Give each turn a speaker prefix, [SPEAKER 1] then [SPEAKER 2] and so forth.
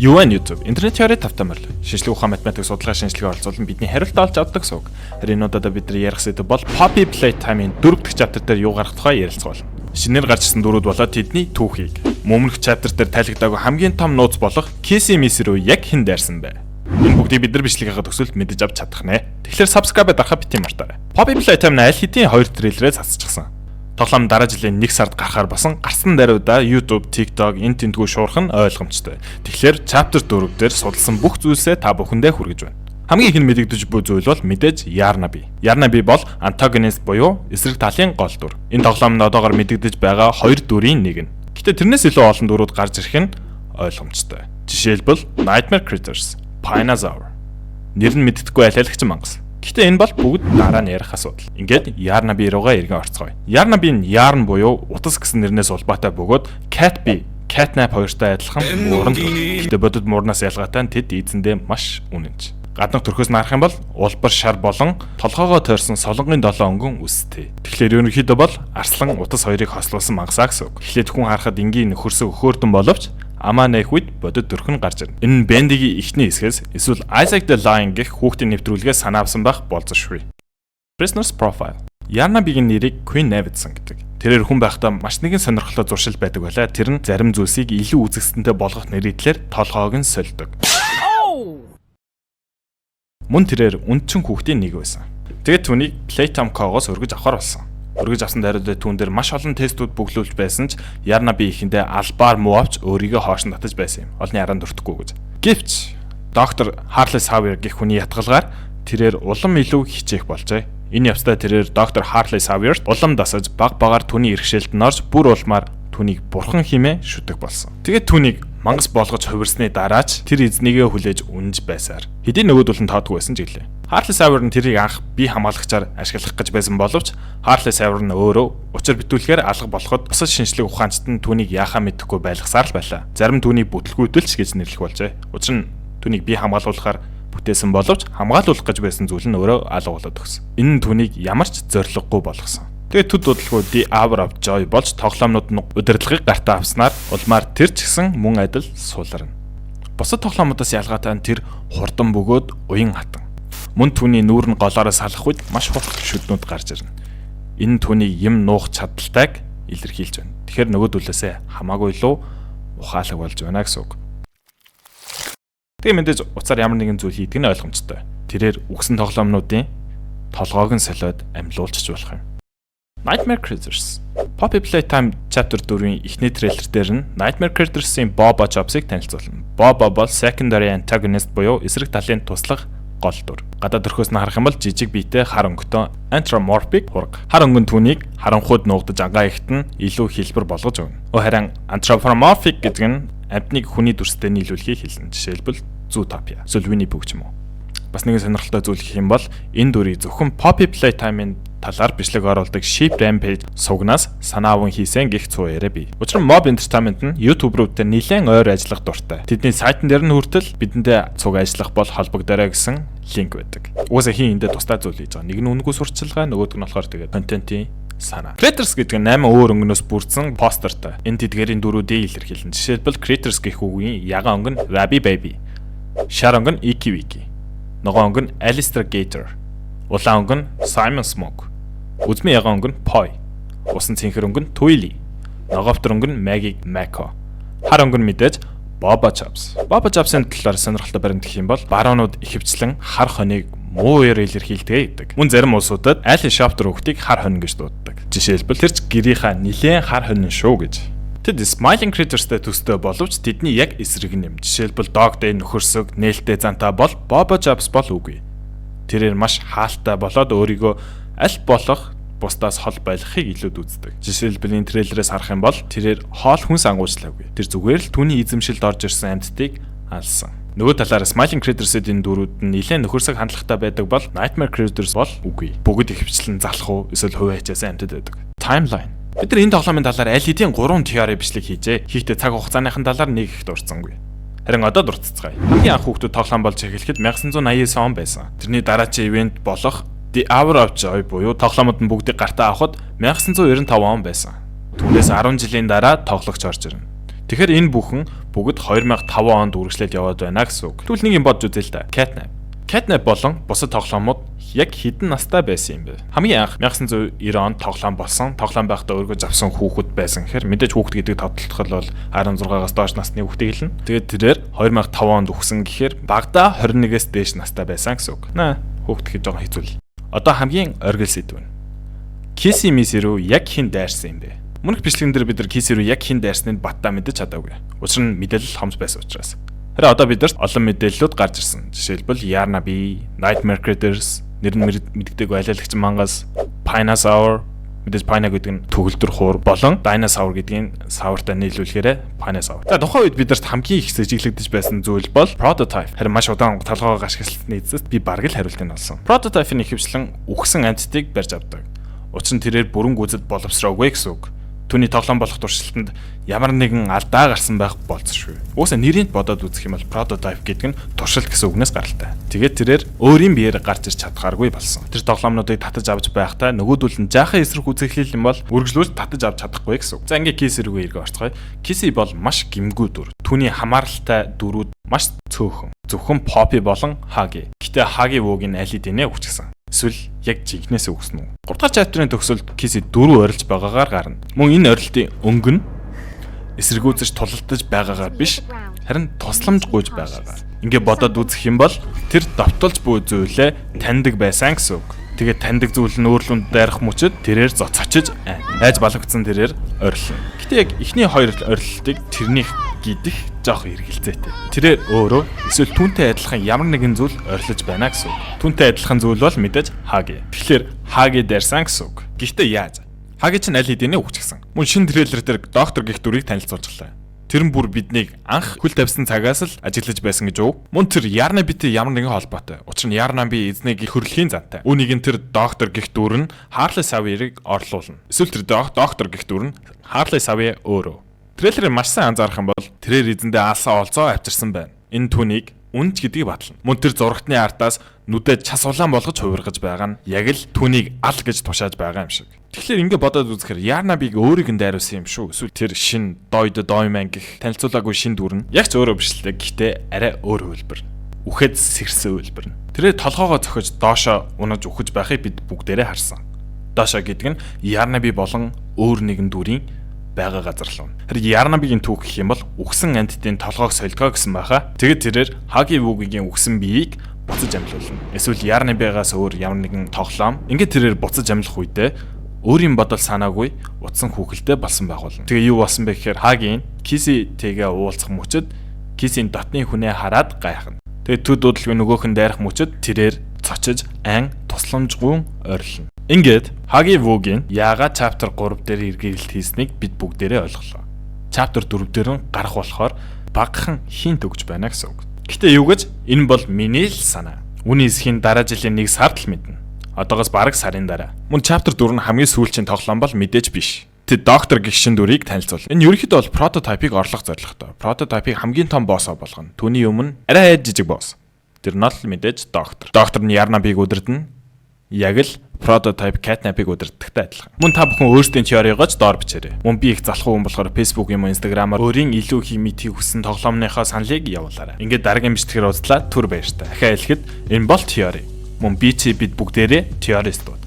[SPEAKER 1] Юу вэ YouTube? Интернет теори тавтамжил. Шинжлэх ухаан математик судалгаа шинжилгээ оролцуулан бидний хариулт олж авдаг сууг. Харин удаа бид нар ярих сэдв бол Poppy Playtime-ийн 4 дахь chapter дээр юу гарах тухай ярилцгаал. Шинээр гарч ирсэн дөрүүд болоод тэдний түүхийг, мөнх chapter дээр тайлбардаагүй хамгийн том нууц болох Kissy Missy руу яг хэн дайрсан бэ? Энэ бүгдийг бид нар бичлэгийнхаа төгсөлд мэдэж авч чадах нэ. Тэгэхээр subscribe дарахаа бити мартаарай. Poppy Playtime-ны аль хэдийн 2 трейлерээ засчихсан. Тоглоом дараа жилийн 1 сард гарахаар басан гарсан даруйда YouTube, TikTok, энэ тентгүү шуурх нь ойлгомжтой. Тэгэхээр chapter 4 дээр судалсан бүх зүйлсээ та бүхэндээ хүргэж байна. Хамгийн их нь мэдэгдэж буй зүйл бол мэдээж Yarnaby. Yarnaby бол antagonist буюу эсрэг талын гол дүр. Энэ тоглоомд одоогоор мэдэгдэж байгаа 2 дүрийн нэг нь. Гэтэ тэрнээс илүү олон дүрүүд гарч ирэх нь ойлгомжтой. Жишээлбэл Nightmare Critters, Pinosaur. Нэр нь мэддэхгүй айлхагч мангас. Гэхдээ энэ бол бүгд дараа нь ярих асуудал. Ингээд Yarnaby руугаа эргэн орцгоё. Yarnaby нь Yarn буюу утас гэсэн нэрнээс улбаатай бөгөөд Catby, Catnap хоёртой адилхан мууран. Гэхдээ бодит муурнаас ялгаатай нь тэд эзэндээ маш үнэнч. Гаднах төрхөөс нарах юм бол улбар шар болон толгоогоо тойрсон солонгын 7 өнгөн үстэй. Тэгэхээр ерөнхийдөө бол арслан утас хоёрыг хослуулсан мангасаа гэсэн үг. Эхлээд хүн харахад энгийн нөхөрсөг өхөөрдөн боловч амаа нээх үед бодит төрх нь гарч ирнэ. Энэ нь Bendy-гийн эхний хэсгээс эсвэл Isaac the Lion гэх хүүхдийн нэвтрүүлгээ санаавсан байх болзошгүй. Prisoner's Profile. Yarnaby-гийн нэрийг Queen Nevidson гэдэг. Тэрээр хүн байхдаа маш нэгэн сонирхолтой зуршил байдаг байлаа. Тэр нь зарим зүйлсийг илүү үзэсгэлэнтэй болгох нэрийдлэр толгоог нь сольдог. Мөн тэрээр үндчин хүүхдийн нэг байсан. Тэгээд түүнийг Playtime Co-гоос өргөж авахар болсон. Өргөж авсан даруйда түүн дээр маш олон тестүүд бүглүүлж байсан ч Yarnaby ихэндээ албаар муу авч өөрийгөө хоошин татаж байсан юм. Олны араа дуртахгүй гэж. Гэвч доктор Harley Sawyer гэх хүний ятгалгаар тэрээр улам илүү хичээх болжээ. Энэ явцдаа тэрээр доктор Harley Sawyer-т улам дасаж баг багаар түүний иргэшээлд нь орж бүр улмаар түүнийг бурхан хэмээн шүтдэг болсон. Тэгээд түүнийг мангас болгож хувирсны дараач тэр эзнийгээ хүлээж үнж байсаар хэдийн нөгөөдөл нь тоодгүй байсан ч гэлээ. Harley Sawyer нь тэрийг анх бие хамгаалагчаар ашиглах гэж байсан боловч Harley Sawyer нь өөрөө учир битүүлэхээр алга болоход бусад шинжлэх ухаанчид нь түүнийг яахаа мэдэхгүй байлгасаар л байлаа. Зарим түүнийг бүтлгүйдэлч гэж нэрлэх болжээ. Учир нь түүнийг бие хамгаалуулахаар бүтээсэн боловч хамгаалуулах гэж байсан зүйл нь өөрөө алга болоод өгсөн. Энэ нь түүнийг ямар ч зориггүй болгосон. Тэгээд төд бодлого The Hour of Joy болж тоглоомнууд нь удирдлагыг гартаа авснаар улмаар тэр ч гэсэн мөн адил сууларна. Бусад тоглоомудаас ялгаатай нь тэр хурдан бөгөөд уян хатан. Мөн түүний нүүр нь голоороо салах үед маш хурд шүднүүд гарч ирнэ. Энэ нь түүний юм нуух чадалтайг илэрхийлж байна. Тэгэхээр нөгөөдөлөөсөө хамаагүй илүү ухаалаг болж байна гэсэн үг. Тэгээ мэдээж уцаар ямар нэгэн зүйл хийдэг нь ойлгомжтой. Тэрээр үгсэн тоглоомнуудын толгоог нь солиод амьлуулчих болох юм. Nightmare Critters. Poppy Playtime Chapter 4-ийн эхний трейлер дээр нь Nightmare Critters-ийн Boba Chops-ыг танилцуулна. Boba бол secondary antagonist буюу эсрэг талын туслах гол дүр. Гадаад төрхөөс нь харах юм бол жижиг биетэй хар өнгөтэй anthropomorphic хураг. Хар өнгө нь түүнийг харанхуйд нуугдаж агаа ихт нь илүү хэлбэр болгож өгнө. Харин anthropomorphic гэдэг нь амьтныг хүний дүрстэй нийлүүлэхийг хэлнэ. Жишээлбэл Zootopia, эсвэл Winnie Pooh ч юм уу. Бас нэгэн сонирхолтой зүйл гэх юм бол энэ дүрийг зөвхөн Poppy Playtime-ийн талаар бичлэг оруулдаг Sheep Rampage сувгнаас санаа аван хийсэн гэх цуу яриа бий. Учир нь Mob Entertainment нь YouTube руутай нэлээд ойр ажиллах дуртай. Тэдний сайтн дээр нь хүртэл бидэндээ цуг ажиллах бол холбогдорой гэсэн линк байдаг. Угаасаа хин эндээ тусдаа зүйл хийж байгаа. Нэг нь үнэгүй сурталчилгаа, нөгөөдөг нь болохоор тэгээд контентын санаа. Critters гэдэг нь 8 өөр өнгөнөөс бүрдсэн постертай. Энэ тэдгэрийн дүрүүдийг илэрхийлнэ. Жишээлбэл Critters гэх үгийн ягаан өнгө нь Rabby Baby, шар өнгө нь Icky Wicky, ногоон өнгө нь Alistair Gator, улаан өнгө нь Simon Smoke, үзмийн ягаан өнгө нь Poi, усан цэнхэр өнгө нь Twilly, ногоовтор өнгө нь Maggie Mako, хар өнгө нь мэдээж Boba Chops. Boba Chops-ын талаар сонирхолтой баримт гэх юм бол баруунууд ихэвчлэн хар хоныг мууяр илэрхийлдэг. Мөн зарим улсуудад аль шоптер хүүхдийг хар хонь гэж дууддаг. Жишээлбэл тэр ч гэрийнхаа нилээн хар хонь шүү гэж. Тэд Smiling Critters-тэй төстэй боловч тэдний яг эсрэг юм. Жишээлбэл Dog Day нөхөрсөг, нээлттэй зантай бол Boba Chops бол үгүй. Тэрээр маш хаалттай болоод өөрийгөө аль болох бусдаас хол байлгахыг илүүд үздэг. Жишээлбэл энэ трейлерээс харах юм бол тэрээр хоол хүнс ангуучлаагүй. Тэр зүгээр л түүний эзэмшилд орж ирсэн амьтдыг алсан. Нөгөө талаар Smiling Critters-ийн дүрүүд нь нэлээд нөхөрсөг хандлагатай байдаг бол Nightmare Critters бол үгүй. Бүгд ихэвчлэн залах уу эсвэл хувь ачаасан амьтад байдаг. Timeline. Бид нар энэ тоглоомын талаар аль хэдийн 3 теори бичлэг хийжээ. Хийхдээ цаг хугацааныхын талаар нэг их дурдсангүй. Харин одоо дурдцгаая. Хамгийн анх хүүхдүүд тоглоом болж эхлэхэд 1989 он байсан. Тэрний дараачийн ивент болох The Hour of Joy буюу тоглоомод нь бүгдийг гартаа авахд 1995 он байсан. Түүнээс 10 жилийн дараа тоглогч орж ирнэ. Тэгэхээр энэ бүхэн бүгд 2005 онд үргэлжлээд яваад байна гэсэн үг. Тэгвэл нэг юм бодж үзье л да. Catnap болон бусад тоглоомууд яг хэдэн настай байсан юм бэ? Хамгийн анх 1990 онд тоглоом болсон. Тоглоом байхдаа өөргөө завсан хүүхэд байсан гэхээр мэдээж хүүхэд гэдэг тодтолтол бол 16-аас доош насны хүүхдийг хэлнэ. Тэгээд тэрээр 2005 онд үхсэн гэхээр багадаа 21-ээс дээш настай байсан гэсэн үг. Хүүхэд гэж жоохон хэцүү л. Одоо хамгийн оргил сэдв нь. Киси Миси рүү яг хэн дайрсан юм бэ? Мөнх бичлэгэн дээр бид нар Киси рүү яг хэн дайрсныг баттаа мэдэж чадаагүй. Учир нь мэдээлэл хомс байсан учраас. Тэгэхээр одоо бид нарт олон мэдээллүүд гарч ирсэн. Жишээлбэл Yarnaby, Nightmare Creatures, нэр нь мэддэг байлаалагч мангас, Pinosaur, мэдээж Pino гэдэг нь төгөлдөр хуур болон Dinosaur гэдгийг савартай нийлүүлэхээр Pinosaur. За тухайн үед бид нарт хамгийн их сэжиглэгдэж байсан зүйл бол Prototype. Харин маш удаан толгоогоо ашигласны эцэст би бараг л хариултыг олсон. Prototype-ийн ихэвчлэн үхсэн амьтдыг барьж авдаг. Учир нь тэрээр бүрэн гүйцэд боловсроогүй гэсэн үг. Түүний тоглоом болох туршилтанд ямар нэгэн алдаа гарсан байх болцсохгүй. Уусаа нэрийг бодоод үзэх юм бол Prototype гэдэг нь туршилт гэсэн үгнээс гаралтай. Тэгээд тэрээр өөрийн биеэр гарч ирч чадхааргүй болсон. Тэр тоглоомнуудыг татаж авч байхдаа нөгөөдөл нь жаахан эсрэг үзэгдэл юм бол үргэлжлүүлж татаж авч чадахгүй гэсэн үг. За ингээ Kissy рүүгээ эргөө орцгоё. Kissy бол маш гимгүү дүр. Түүний хамааралтай дүрүүд маш цөөхөн. Зөвхөн Poppy болон Huggy. Гэтэ Huggy Wog-ийн аль хэдийнэ үхчихсэн. Эсвэл яг жигнэсээ үгсэн үү? 3 дахь чаптерын төгсөлд Kissy 4 орилж байгаагаар гарна. Мөн энэ орилтын өнгө нь эсэргүүцэж тулалдаж байгаагаар биш, харин тусламж гуйж байгаагаар. Ингээ бодоод үзэх юм бол тэр давталж буй зүйлээ таньдаг байсан гэсэн үг. Тэгээд таньдаг зүйл нь өөрлөнд дайрах мөчөд тэрээр зоцочиж айж балагдсан тэрээр орилно. Гэтэ яг эхний хоёр орилтыг тэрнийх гидэх жоох эргэлзээтэй. Тэрээр өөрөө эсвэл түүнтэй адилхан ямар нэгэн зүйл орилж байна гэсэн үг. Түүнтэй адилхан зүйл бол мэдээж Huggy. Тэгэхээр Huggy дайрсан гэсэн үг. Гэхдээ яаж? Huggy чинь аль хэдийнэ үхчихсэн. Мөн шин трейлер дээр доктор гих дүрийг танилцуулжлаа. Тэр нь бүр биднийг анх хөл тавьсан цагаас л ажиглаж байсан гэж үү? Мөн тэр Yarnaby-тэй ямар нэгэн холбоотой. Учир нь Yarnaby эзнийг хөрөлхийн зантай. Үүнийг нь тэр доктор гих дүр нь Harley Savvy-ыг орлуулна. Эсвэл тэр доктор гих дүр нь Harley Savvy өөрөө. Трейлерыг маш сайн анзаарах юм бол тэрээр эзэндээ алсан олзоо авчирсан байна. Энэ түүнийг үнж гэдгийг батлна. Мөн тэр зурагтны артаас нүдэд час улаан болгож хувиргаж байгаа нь яг л түүнийг ал гэж тушааж байгаа юм шиг. Тэгэхээр ингэ бодоод үзэхээр Yarnaby-г өөрийг нь дайруулсан юм шүү. Эсвэл тэр шин Doyman гэх танилцуулаагүй шин дүр нь яг ч өөрөө бишлээ. Гэхдээ арай өөр хөлбөр. Үхэд сэрсэн хөлбөр. Тэрээ толгоогоо зөхөж доошоо унаж үхэж байхыг бид бүгдээрээ харсан. Доошоо гэдэг нь Yarnaby болон өөр нэгэн дүрийн байгаа газар л. Харин Yarnaby-гийн түүх гэх юм бол үхсэн амьтдын толгоог солилгоо гэсэн байхаа. Тэгээд тэрээр Huggy Wog-гийн үхсэн биеийг буцаж амьлуулна. Эсвэл Yarnaby-гаас өөр ямар нэгэн тоглоом ингээд тэрээр буцаж амьлах үедээ өөрийн бодол санаагүй утсан хүүхэлтэй болсон байх болно. Тэгээ юу болсон бэ гэхээр Huggy Kissy-тэйгээ уулзах мөчөд Kissy-ийн дотны хүнээ хараад гайхна. Тэгээ төд дуудлага нөгөөх нь дайрах мөчөд тэрээр цочиж ан тусламжгүй орилно. Ингээд Huggy Wog-ийн яагаад chapter 3 дээр эргэлт хийснийг бид бүгдээрээ ойлголоо. Chapter 4 дээр нь гарах болохоор багахан хинт өгч байна гэсэн үг. Гэтэ юу гэж энэ бол миний л санаа. Үүний эсхийн дараа жилийн 1 сард л мэднэ. Одоогоос бараг сарын дараа. Мөн chapter 4 нь хамгийн сүүлчийн тоглоом бол мэдээж биш. Тэд доктор гихшин дүрийг танилцуул. Энэ ерөнхийдөө бол Prototype-ыг орлох зорилготой. Prototype-ыг хамгийн том боссоо болгоно. Түүний өмнө арай жижиг босс. Тэр нь л мэдээж доктор. Доктор нь Yarnaby-г удирдна. Яг л Prototype Catnap-ыг удирдахтай адилхан. Мөн та бүхэн өөрсдийн теоригооч доор бичээрэй. Мөн би их залхуу хүн болохоор Facebook юм уу Instagram-аар өөрийн илүү их мэдхийг хүссэн тоглоомныхоо саналыг явуулаарай. Ингээд дараагийн бичлэгээр уулзлаа. Түр баяр та. Дахиад хэлэхэд энэ бол теори. Мөн би бид бүгдээрээ теористууд.